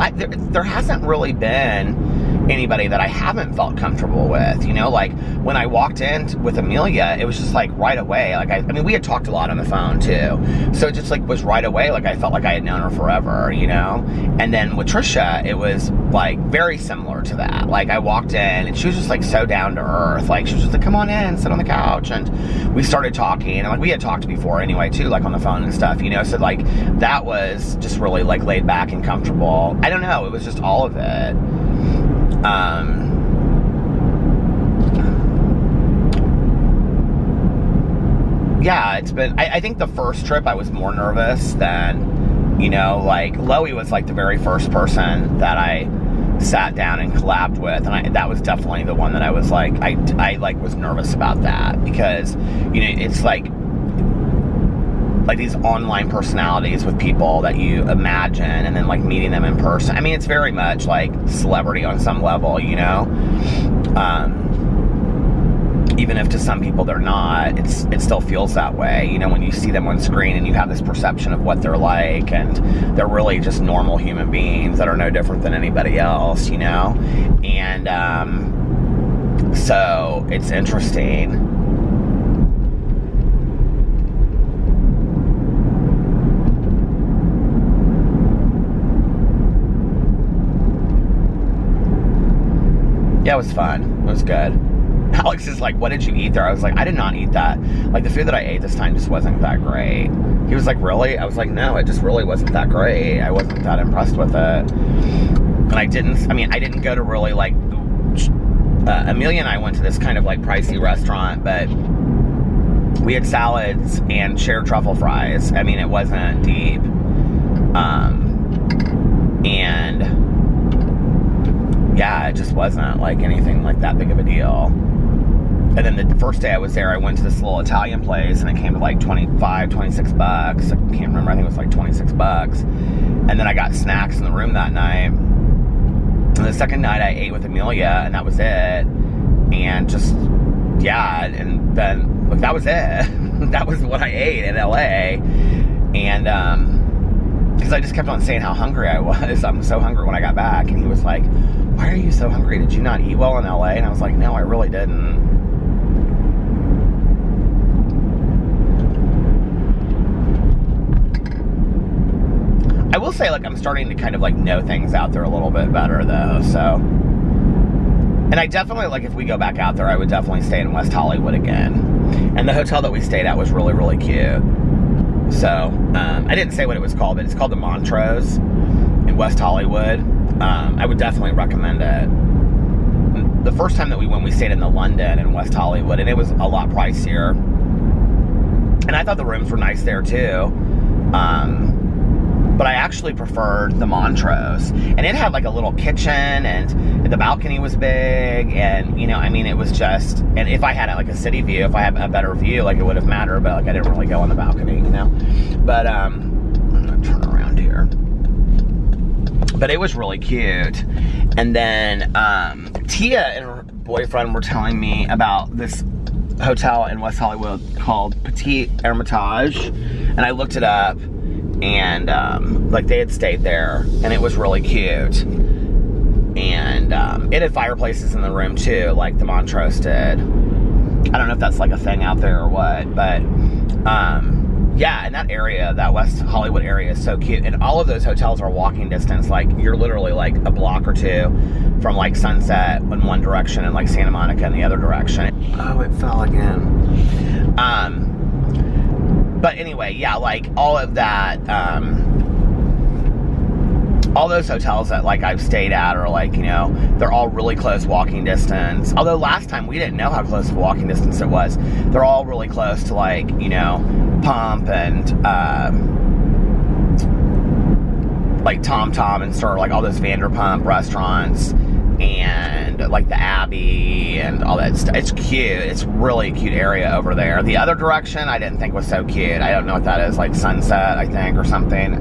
there hasn't really been anybody that I haven't felt comfortable with, you know, like when I walked in with Amelia, it was just like right away. Like, I mean, we had talked a lot on the phone too. So it just like was right away. Like I felt like I had known her forever, you know? And then with Trisha, it was like very similar to that. Like I walked in and she was just like so down to earth. Like she was just like, come on in, sit on the couch. And we started talking, and like we had talked before anyway too, like on the phone and stuff, you know? So like that was just really like laid back and comfortable. I don't know. It was just all of it. Yeah, it's been, I think the first trip I was more nervous than, you know, like Loie was like the very first person that I sat down and collabed with, and that was definitely the one that I was like, I like was nervous about that, because, you know, it's like these online personalities with people that you imagine, and then like meeting them in person. I mean, it's very much like celebrity on some level, you know. Even if to some people they're not, it still feels that way, you know, when you see them on screen and you have this perception of what they're like, and they're really just normal human beings that are no different than anybody else, you know. And so it's interesting. Yeah, it was fun. It was good. Alex is like, what did you eat there? I was like, I did not eat that. Like, the food that I ate this time just wasn't that great. He was like, really? I was like, no, it just really wasn't that great. I wasn't that impressed with it. And I didn't go to really like, Amelia and I went to this kind of like pricey restaurant, but we had salads and shared truffle fries. I mean, it wasn't deep. And yeah, it just wasn't like anything like that big of a deal. And then the first day I was there, I went to this little Italian place, and it came to like 25, 26 bucks. I can't remember. I think it was like 26 bucks. And then I got snacks in the room that night. And the second night I ate with Amelia, and that was it. And just, yeah, and then, like, that was it. That was what I ate in LA. And, because I just kept on saying how hungry I was. I'm so hungry when I got back. And he was like, why are you so hungry? Did you not eat well in LA? And I was like, no, I really didn't. I will say, like, I'm starting to kind of, like, know things out there a little bit better, though, so. And I definitely, like, if we go back out there, I would definitely stay in West Hollywood again. And the hotel that we stayed at was really, really cute. So, I didn't say what it was called, but it's called the Montrose in West Hollywood. I would definitely recommend it. The first time that we went, we stayed in the London in West Hollywood, and it was a lot pricier. And I thought the rooms were nice there, too. But I actually preferred the Montrose. And it had like a little kitchen, and the balcony was big, and, you know, I mean, it was just, and if I had like a city view, if I had a better view, like, it would have mattered, but like, I didn't really go on the balcony, you know. But I'm gonna turn around here. But it was really cute. And then Tia and her boyfriend were telling me about this hotel in West Hollywood called Petit Hermitage, and I looked it up. And, like, they had stayed there, and it was really cute. And, it had fireplaces in the room, too, like the Montrose did. I don't know if that's, like, a thing out there or what, but, yeah, in that area, that West Hollywood area is so cute. And all of those hotels are walking distance. Like, you're literally, like, a block or two from, like, Sunset in one direction and, like, Santa Monica in the other direction. Oh, it fell again. But anyway, yeah, like, all of that, all those hotels that, like, I've stayed at are, like, you know, they're all really close walking distance. Although last time we didn't know how close of walking distance it was. They're all really close to, like, you know, Pump and, like, Tom Tom and sort of, like, all those Vanderpump restaurants. And, like, the Abbey and all that stuff. It's cute. It's really cute area over there. The other direction I didn't think was so cute. I don't know what that is. Like, Sunset, I think, or something.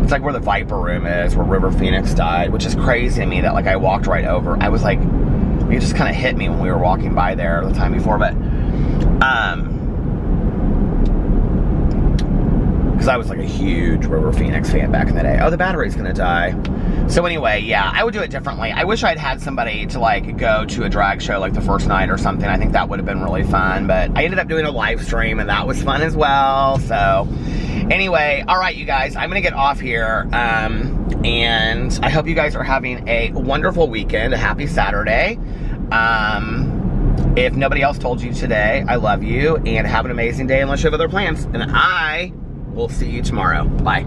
It's like where the Viper Room is, where River Phoenix died, which is crazy to me that, like, I walked right over. I was like, it just kind of hit me when we were walking by there the time before, but, because I was, like, a huge River Phoenix fan back in the day. Oh, the battery's gonna die. So anyway, yeah, I would do it differently. I wish I'd had somebody to, like, go to a drag show, like, the first night or something. I think that would have been really fun, but I ended up doing a live stream, and that was fun as well. So anyway, all right, you guys, I'm gonna get off here, and I hope you guys are having a wonderful weekend, a happy Saturday. If nobody else told you today, I love you, and have an amazing day unless you have other plans, and I will see you tomorrow. Bye.